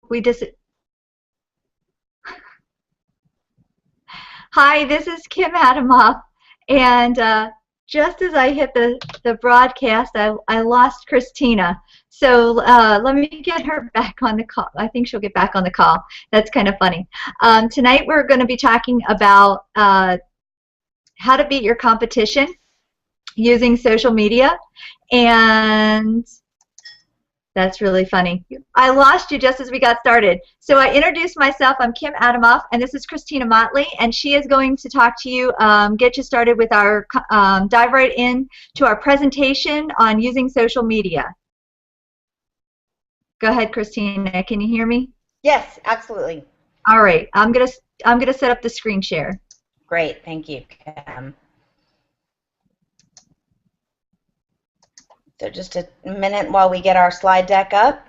we just. Hi, this is Kim Adamoff, and just as I hit the broadcast, I lost Christina. So let me get her back on the call. I think she'll get back on the call. That's kind of funny. Tonight we're going to be talking about how to beat your competition using social media, and that's really funny. I lost you just as we got started. So I introduced myself. I'm Kim Adamoff, and this is Christina Motley, and she is going to talk to you, get you started with our, dive right in to our presentation on using social media. Go ahead, Christina. Can you hear me? Yes, absolutely. All right. I'm gonna set up the screen share. Great. Thank you, Kim. So just a minute while we get our slide deck up.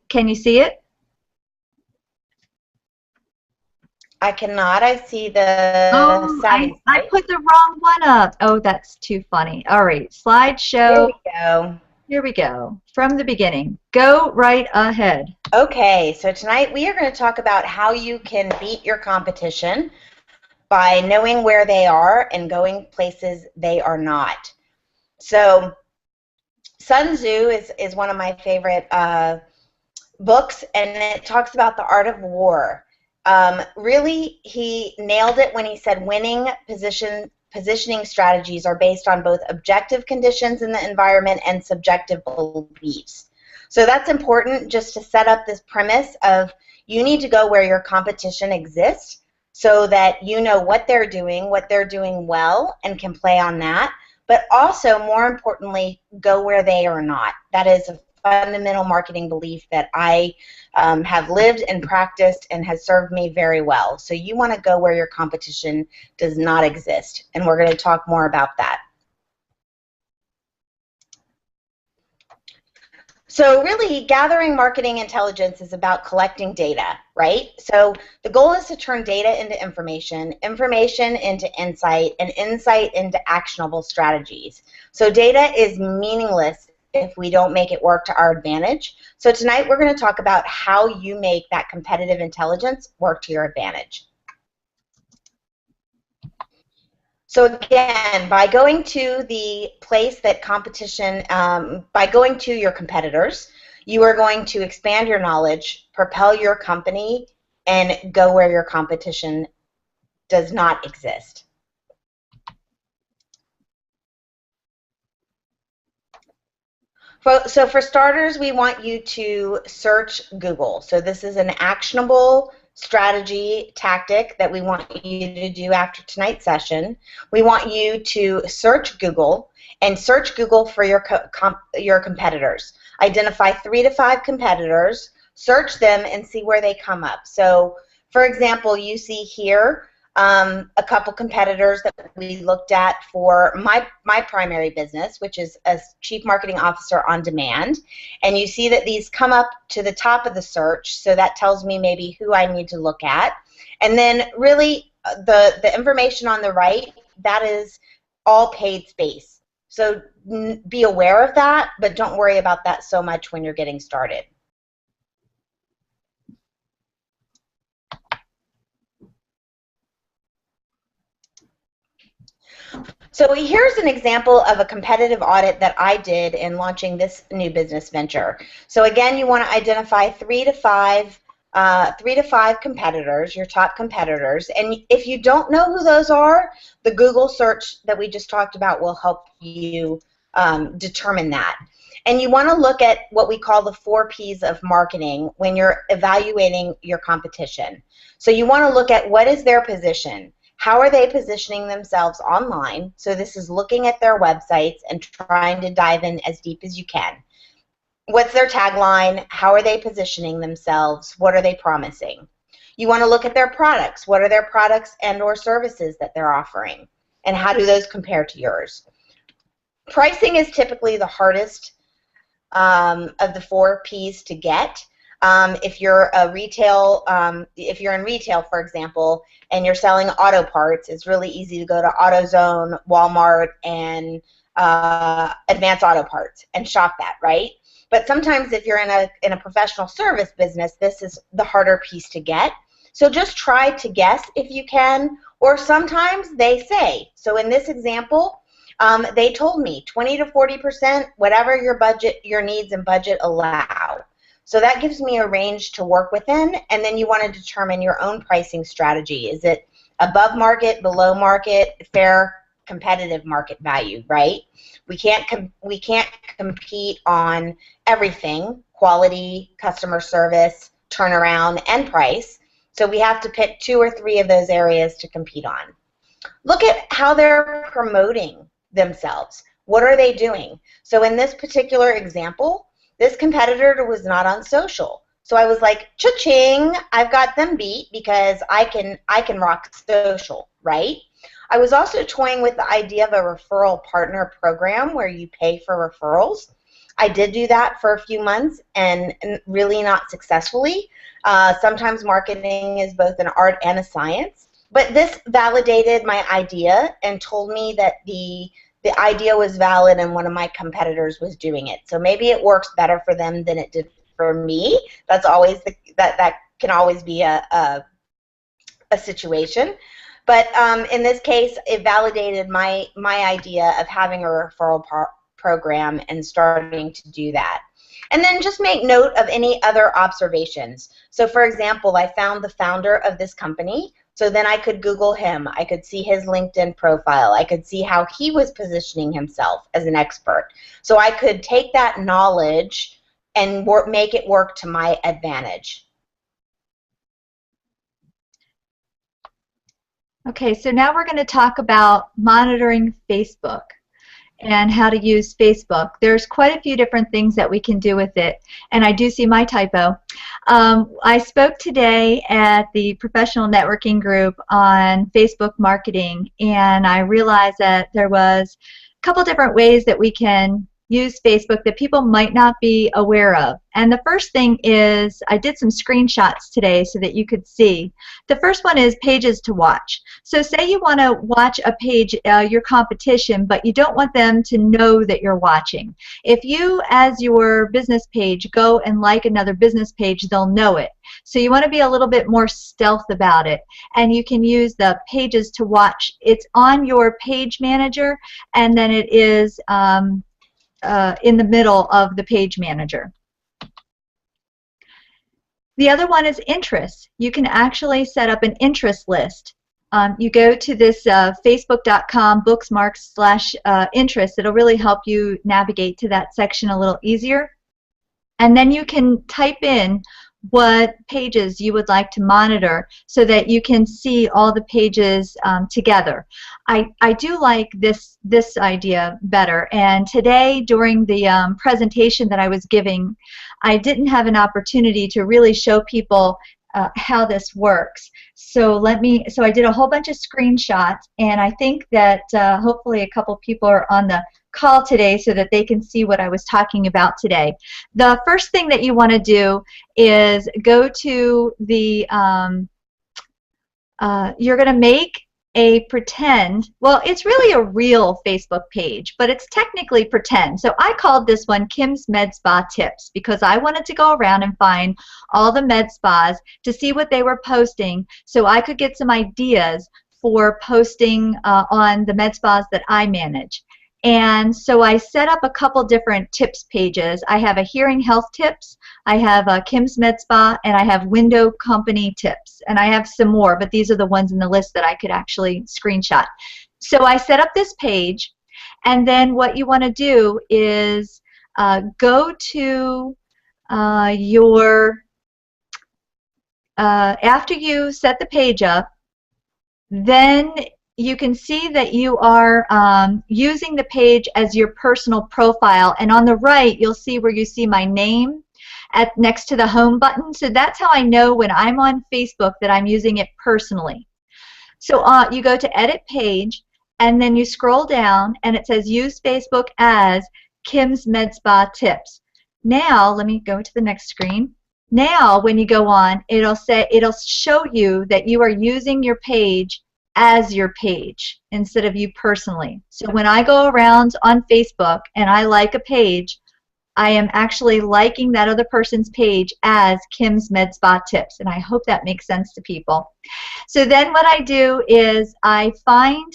Can you see it? I cannot. I see the savvy I put the wrong one up. Oh, that's too funny. All right, slideshow. Here we go. Here we go. From the beginning. Go right ahead. Okay, so tonight we are going to talk about how you can beat your competition by knowing where they are and going places they are not. So Sun Tzu is one of my favorite books, and it talks about the art of war. Really, he nailed it when he said winning positioning strategies are based on both objective conditions in the environment and subjective beliefs. So that's important, just to set up this premise of you need to go where your competition exists so that you know what they're doing well, and can play on that. But also, more importantly, go where they are not. That is a fundamental marketing belief that I have lived and practiced and has served me very well. So you want to go where your competition does not exist, and we're going to talk more about that. So really, gathering marketing intelligence is about collecting data, right? So the goal is to turn data into information, information into insight, and insight into actionable strategies. So data is meaningless if we don't make it work to our advantage. So tonight we're going to talk about how you make that competitive intelligence work to your advantage. So again, by going to the place that competition, by going to your competitors, you are going to expand your knowledge, propel your company, and go where your competition does not exist. So for starters, we want you to search Google. So this is an actionable strategy tactic that we want you to do after tonight's session. We want you to search Google, and search Google for your competitors. Identify 3 to 5 competitors, search them, and see where they come up. So for example, you see here a couple competitors that we looked at for my primary business, which is as Chief Marketing Officer on Demand. And you see that these come up to the top of the search, so that tells me maybe who I need to look at. And then really the information on the right, that is all paid space. So be aware of that, but don't worry about that so much when you're getting started. So here's an example of a competitive audit that I did in launching this new business venture. So again, you want to identify 3 to 5 competitors, your top competitors, and if you don't know who those are, the Google search that we just talked about will help you determine that. And you want to look at what we call the 4 Ps of marketing when you're evaluating your competition. So you want to look at what is their position. How are they positioning themselves online? So this is looking at their websites and trying to dive in as deep as you can. What's their tagline? How are they positioning themselves? What are they promising? You want to look at their products. What are their products and or services that they're offering? And how do those compare to yours? Pricing is typically the hardest of the 4 Ps to get. If you're in retail, for example, and you're selling auto parts, it's really easy to go to AutoZone, Walmart, and Advance Auto Parts and shop that, right? But sometimes if you're in a professional service business, this is the harder piece to get. So just try to guess if you can, or sometimes they say. So in this example, they told me 20 to 40%, whatever your budget, your needs and budget allow. So that gives me a range to work within, and then you want to determine your own pricing strategy. Is it above market, below market, fair, competitive market value, right? We can't compete on everything: quality, customer service, turnaround, and price. So we have to pick 2 or 3 of those areas to compete on. Look at how they're promoting themselves. What are they doing? So in this particular example, this competitor was not on social. So I was like, cha-ching, I've got them beat because I can rock social, right? I was also toying with the idea of a referral partner program where you pay for referrals. I did do that for a few months and really not successfully. Sometimes marketing is both an art and a science. But this validated my idea and told me that the idea was valid and one of my competitors was doing it. So maybe it works better for them than it did for me. That's always that can always be a situation. But in this case, it validated my idea of having a referral program and starting to do that. And then just make note of any other observations. So for example, I found the founder of this company. So then I could Google him. I could see his LinkedIn profile. I could see how he was positioning himself as an expert. So I could take that knowledge and make it work to my advantage. Okay, so now we're going to talk about monitoring Facebook and how to use Facebook. There's quite a few different things that we can do with it, and I do see my typo. I spoke today at the professional networking group on Facebook marketing, and I realized that there was a couple different ways that we can use Facebook that people might not be aware of. And the first thing is, I did some screenshots today so that you could see. The first one is pages to watch. So say you want to watch a page, your competition, but you don't want them to know that you're watching. If you, as your business page, go and like another business page, they'll know it. So you want to be a little bit more stealth about it. And you can use the pages to watch. It's on your page manager, and then it is in the middle of the page manager. The other one is interests. You can actually set up an interest list. You go to this facebook.com bookmarks/interests. It'll really help you navigate to that section a little easier. And then you can type in what pages you would like to monitor so that you can see all the pages together. I do like this idea better, and today during the presentation that I was giving, I didn't have an opportunity to really show people how this works. So I did a whole bunch of screenshots, and I think that hopefully a couple people are on the call today so that they can see what I was talking about today. The first thing that you want to do is go to the, you're going to make a pretend, well, it's really a real Facebook page, but it's technically pretend. So I called this one Kim's Med Spa Tips because I wanted to go around and find all the med spas to see what they were posting so I could get some ideas for posting on the med spas that I manage. And so I set up a couple different tips pages. I have a hearing health tips, I have a Kim's Med Spa, and I have window company tips. And I have some more, but these are the ones in the list that I could actually screenshot. So I set up this page, and then what you want to do is go to after you set the page up, then you can see that you are using the page as your personal profile, and on the right you'll see where you see my name next to the home button. So that's how I know when I'm on Facebook that I'm using it personally. So you go to edit page, and then you scroll down and it says use Facebook as Kim's Med Spa Tips. Now let me go to the next screen. Now when you go on, it'll show you that you are using your page as your page instead of you personally. So when I go around on Facebook and I like a page, I am actually liking that other person's page as Kim's Med Spa Tips, and I hope that makes sense to people. So then what I do is I find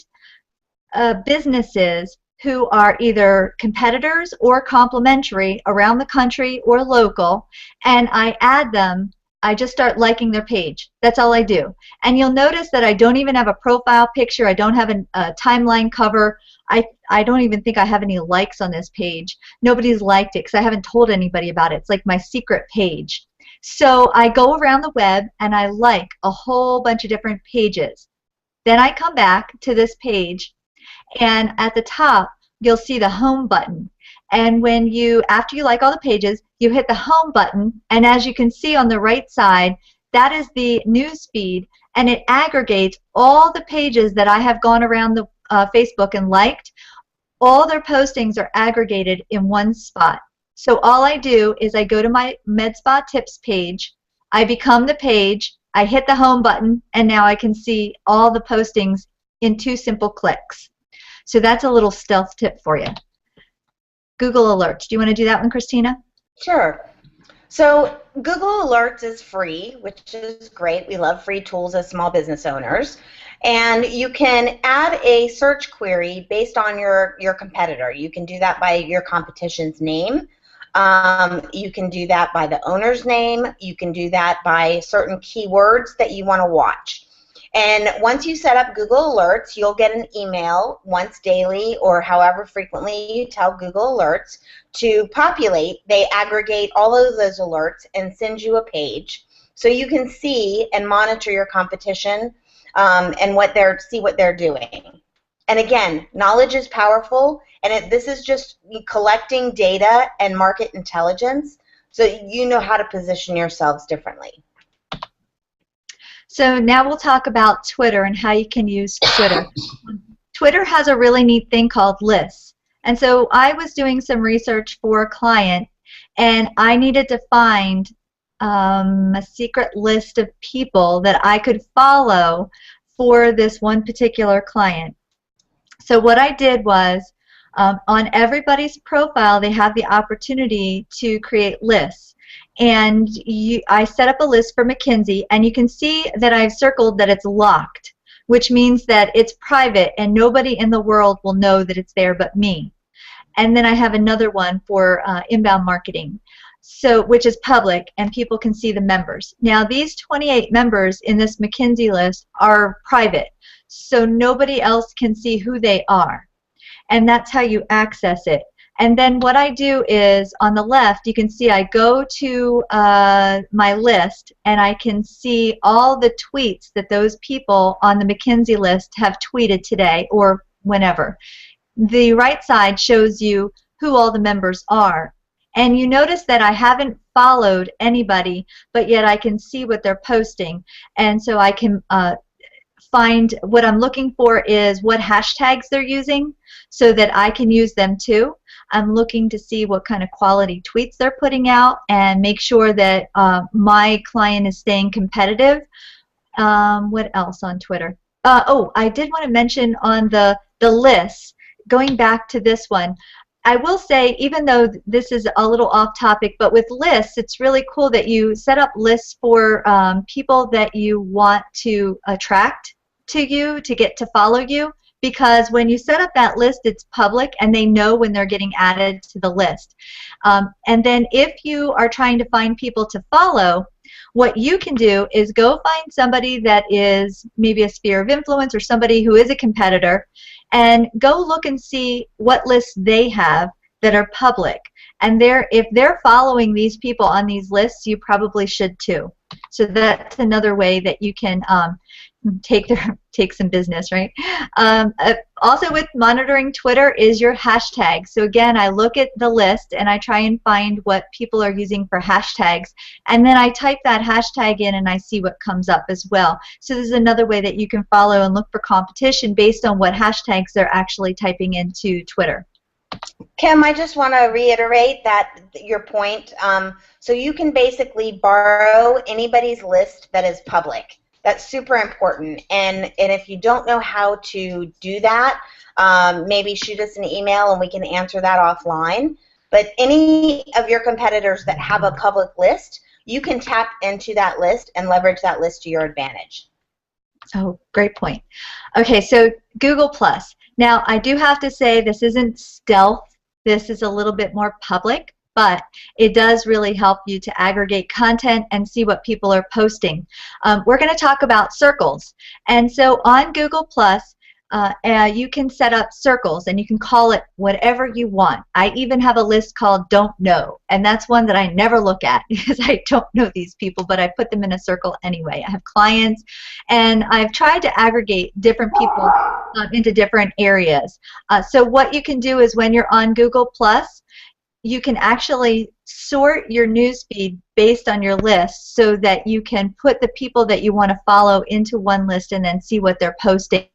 businesses who are either competitors or complementary around the country or local, and I add them. I just start liking their page. That's all I do. And you'll notice that I don't even have a profile picture. I don't have a timeline cover. I don't even think I have any likes on this page. Nobody's liked it because I haven't told anybody about it. It's like my secret page. So I go around the web and I like a whole bunch of different pages. Then I come back to this page, and at the top you'll see the home button. And when after you like all the pages, you hit the home button, and as you can see on the right side, that is the news feed, and it aggregates all the pages that I have gone around the Facebook and liked. All their postings are aggregated in one spot. So all I do is I go to my Med Spa Tips page, I become the page, I hit the home button, and now I can see all the postings in 2 simple clicks. So that's a little stealth tip for you. Google Alerts. Do you want to do that one, Christina? Sure. So Google Alerts is free, which is great. We love free tools as small business owners. And you can add a search query based on your competitor. You can do that by your competition's name. You can do that by the owner's name. You can do that by certain keywords that you want to watch. And once you set up Google Alerts, you'll get an email once daily or however frequently you tell Google Alerts to populate. They aggregate all of those alerts and send you a page so you can see and monitor your competition and see what they're doing. And again, knowledge is powerful, and this is just collecting data and market intelligence so you know how to position yourselves differently. So now we'll talk about Twitter and how you can use Twitter. Twitter has a really neat thing called lists. And so I was doing some research for a client, and I needed to find a secret list of people that I could follow for this one particular client. So what I did was, on everybody's profile, they have the opportunity to create lists. And I set up a list for McKinsey, and you can see that I've circled that it's locked, which means that it's private and nobody in the world will know that it's there but me. And then I have another one for inbound marketing, which is public, and people can see the members. Now these 28 members in this McKinsey list are private, so nobody else can see who they are. And that's how you access it. And then what I do is, on the left, you can see I go to my list, and I can see all the tweets that those people on the McKinsey list have tweeted today or whenever. The right side shows you who all the members are. And you notice that I haven't followed anybody, but yet I can see what they're posting. And so I can find what I'm looking for is what hashtags they're using so that I can use them too. I'm looking to see what kind of quality tweets they're putting out and make sure that my client is staying competitive. What else on Twitter? Oh, I did want to mention on the lists, going back to this one, I will say, even though this is a little off topic, but with lists, it's really cool that you set up lists for people that you want to attract to you, to get to follow you, because when you set up that list, it's public and they know when they're getting added to the list. And then if you are trying to find people to follow, what you can do is go find somebody that is maybe a sphere of influence or somebody who is a competitor, and go look and see what lists they have that are public. And if they're following these people on these lists, you probably should too. So that's another way that you can take some business, right? Also with monitoring Twitter is your hashtags. So again, I look at the list and I try and find what people are using for hashtags, and then I type that hashtag in and I see what comes up as well. So this is another way that you can follow and look for competition based on what hashtags they're actually typing into Twitter. Kim, I just want to reiterate your point. So you can basically borrow anybody's list that is public. That's super important. And if you don't know how to do that, maybe shoot us an email and we can answer that offline. But any of your competitors that have a public list, you can tap into that list and leverage that list to your advantage. Oh, great point. Okay, so Google Plus. Now, I do have to say this isn't stealth. This is a little bit more public, but it does really help you to aggregate content and see what people are posting. We're going to talk about circles. And so on Google Plus, you can set up circles and you can call it whatever you want. I even have a list called Don't Know, and that's one that I never look at because I don't know these people, but I put them in a circle anyway. I have clients, and I've tried to aggregate different people into different areas. So what you can do is when you're on Google Plus, you can actually sort your newsfeed based on your list so that you can put the people that you want to follow into one list and then see what they're posting.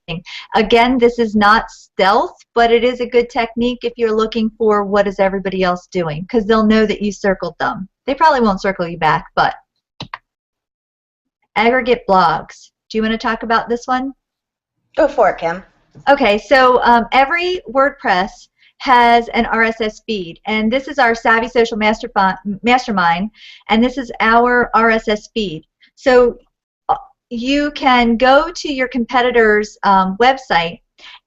Again, this is not stealth, but it is a good technique if you're looking for what is everybody else doing, because they'll know that you circled them. They probably won't circle you back, but aggregate blogs. Do you want to talk about this one? Go for it, Kim. Okay, so every WordPress has an RSS feed, and this is our Savvy Social Mastermind, and this is our RSS feed. So you can go to your competitor's website,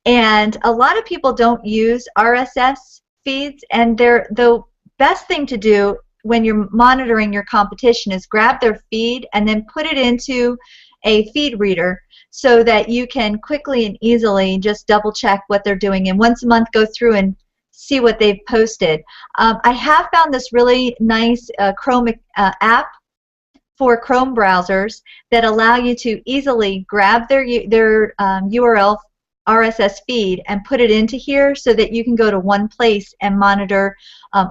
and a lot of people don't use RSS feeds, and the best thing to do when you're monitoring your competition is grab their feed and then put it into a feed reader so that you can quickly and easily just double check what they're doing, and once a month go through and see what they've posted. I have found this really nice Chrome app for Chrome browsers that allow you to easily grab their URL RSS feed and put it into here so that you can go to one place and monitor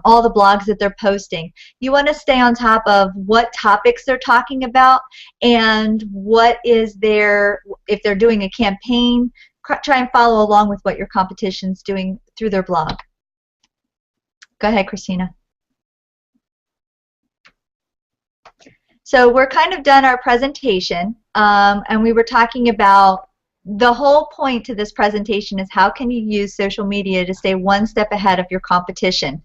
all the blogs that they're posting. You want to stay on top of what topics they're talking about and what is if they're doing a campaign, try and follow along with what your competition's doing through their blog. Go ahead, Christina. So we're kind of done our presentation, and we were talking about the whole point to this presentation is how can you use social media to stay one step ahead of your competition.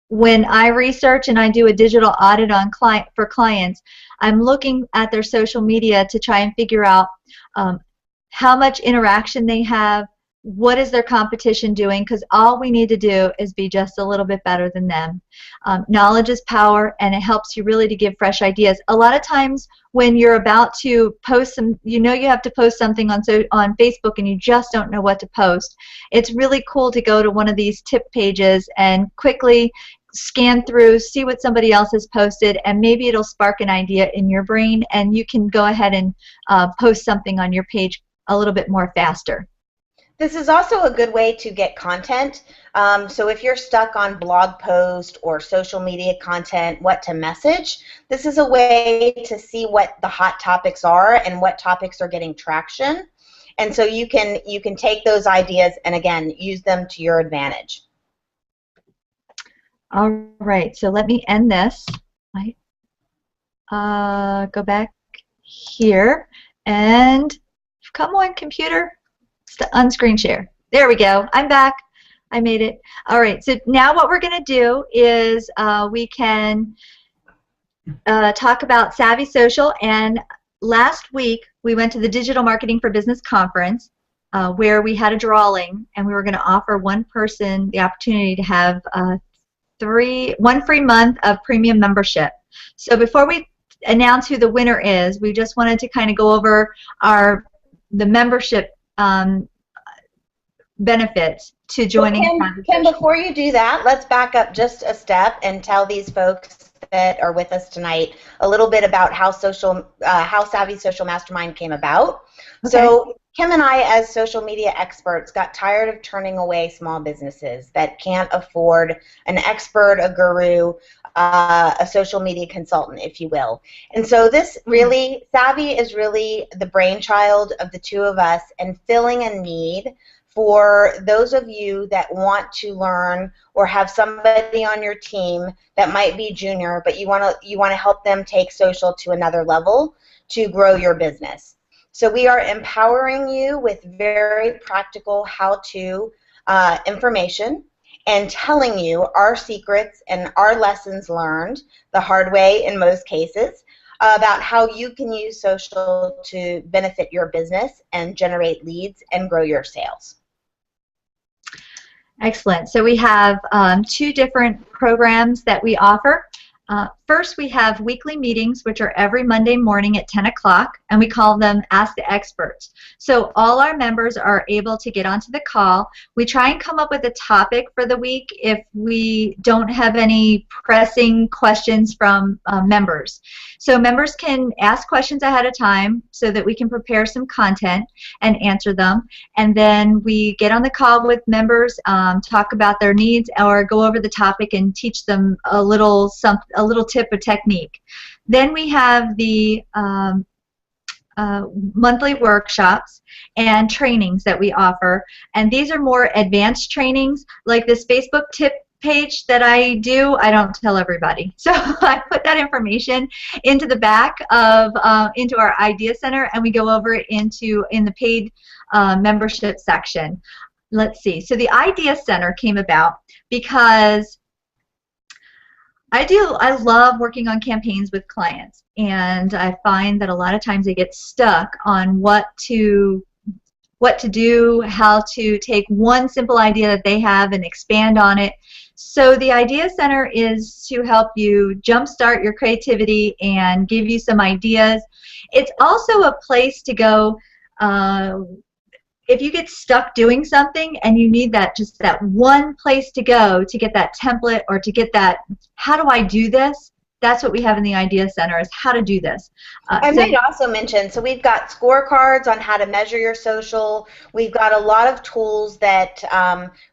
When I research and I do a digital audit on for clients, I'm looking at their social media to try and figure out how much interaction they have, what is their competition doing, because all we need to do is be just a little bit better than them. Knowledge is power, and it helps you really to give fresh ideas. A lot of times when you're about to post you have to post something on Facebook and you just don't know what to post, it's really cool to go to one of these tip pages and quickly scan through, see what somebody else has posted, and maybe it'll spark an idea in your brain, and you can go ahead and post something on your page a little bit more faster. This is also a good way to get content. So if you're stuck on blog post or social media content, what to message, this is a way to see what the hot topics are and what topics are getting traction. And so you can take those ideas and, again, use them to your advantage. All right, so let me end this. Go back here, and come on, computer. Unscreen share. There we go. I'm back. I made it. All right. So now what we're going to do is we can talk about Savvy Social. And last week we went to the Digital Marketing for Business conference where we had a drawing, and we were going to offer one person the opportunity to have one free month of premium membership. So before we announce who the winner is, we just wanted to kind of go over the membership benefits to joining. Kim, before you do that, let's back up just a step and tell these folks that are with us tonight a little bit about how Savvy Social Mastermind came about. Okay. So Kim and I, as social media experts, got tired of turning away small businesses that can't afford an expert, a guru, a social media consultant, if you will. And so Savvy is really the brainchild of the two of us and filling a need for those of you that want to learn or have somebody on your team that might be junior, but you want to help them take social to another level to grow your business. So we are empowering you with very practical how-to information, and telling you our secrets and our lessons learned the hard way in most cases about how you can use social to benefit your business and generate leads and grow your sales. Excellent. So we have 2 different programs that we offer. First, we have weekly meetings, which are every Monday morning at 10 o'clock, and we call them Ask the Experts. So all our members are able to get onto the call. We try and come up with a topic for the week if we don't have any pressing questions from members. So members can ask questions ahead of time so that we can prepare some content and answer them. And then we get on the call with members, talk about their needs, or go over the topic and teach them a little tip or technique. Then we have the monthly workshops and trainings that we offer, and these are more advanced trainings. Like this Facebook tip page that I do, I don't tell everybody. So I put that information into the back of into our Idea Center, and we go over it in the paid membership section. Let's see. So the Idea Center came about because I love working on campaigns with clients, and I find that a lot of times they get stuck on what to do, how to take one simple idea that they have and expand on it. So the Idea Center is to help you jumpstart your creativity and give you some ideas. It's also a place to go if you get stuck doing something and you need just that one place to go to get that template or to get that, how do I do this? That's what we have in the Idea Center, is how to do this. I might also mention, so we've got scorecards on how to measure your social. We've got a lot of tools that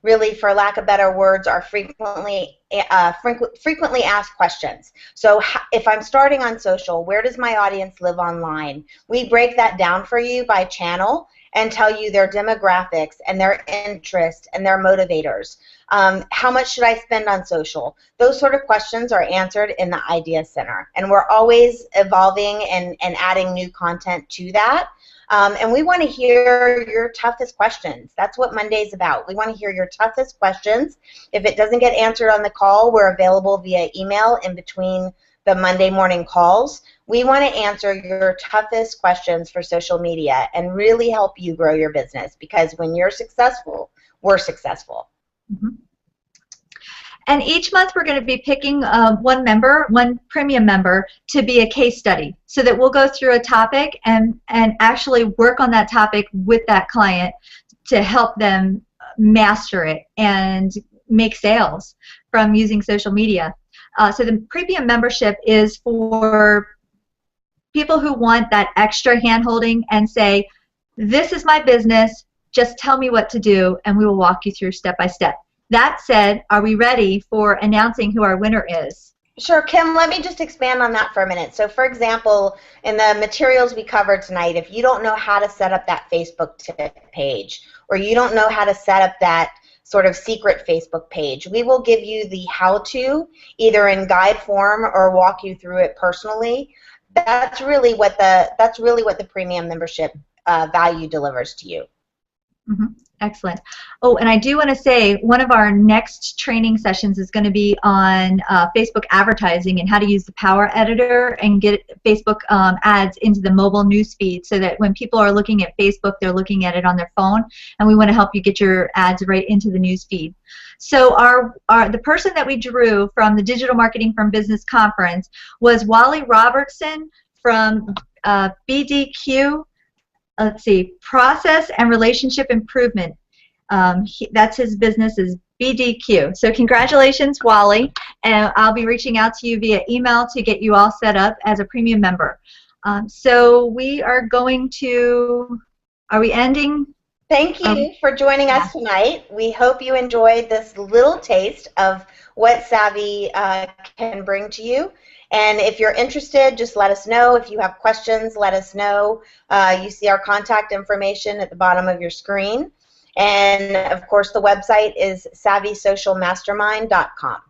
really, for lack of better words, are frequently asked questions. So if I'm starting on social, where does my audience live online? We break that down for you by channel and tell you their demographics and their interests and their motivators. How much should I spend on social? Those sort of questions are answered in the Idea Center, and we're always evolving and adding new content to that. And we want to hear your toughest questions. That's what Monday's about. We want to hear your toughest questions. If it doesn't get answered on the call, we're available via email in between the Monday morning calls. We want to answer your toughest questions for social media and really help you grow your business, because when you're successful, we're successful. Mm-hmm. And each month we're going to be picking one premium member to be a case study, so that we'll go through a topic and actually work on that topic with that client to help them master it and make sales from using social media. So the premium membership is for people who want that extra hand-holding and say, this is my business, just tell me what to do, and we will walk you through step by step. That said, are we ready for announcing who our winner is? Sure, Kim, let me just expand on that for a minute. So, for example, in the materials we covered tonight, if you don't know how to set up that Facebook tip page, or you don't know how to set up that sort of secret Facebook page, we will give you the how-to, either in guide form or walk you through it personally. That's really what the premium membership value delivers to you. Mm-hmm. Excellent. Oh, and I do want to say one of our next training sessions is going to be on Facebook advertising and how to use the Power Editor and get Facebook ads into the mobile news feed, so that when people are looking at Facebook, they're looking at it on their phone, and we want to help you get your ads right into the news feed. So the person that we drew from the Digital Marketing from Business Conference was Wally Robertson from BDQ. Let's see, Process and Relationship Improvement. That's his business, is BDQ. So congratulations, Wally, and I'll be reaching out to you via email to get you all set up as a premium member. So we are going to, are we ending? Thank you for joining us tonight. We hope you enjoyed this little taste of what Savvy can bring to you. And if you're interested, just let us know. If you have questions, let us know. You see our contact information at the bottom of your screen. And, of course, the website is savvysocialmastermind.com.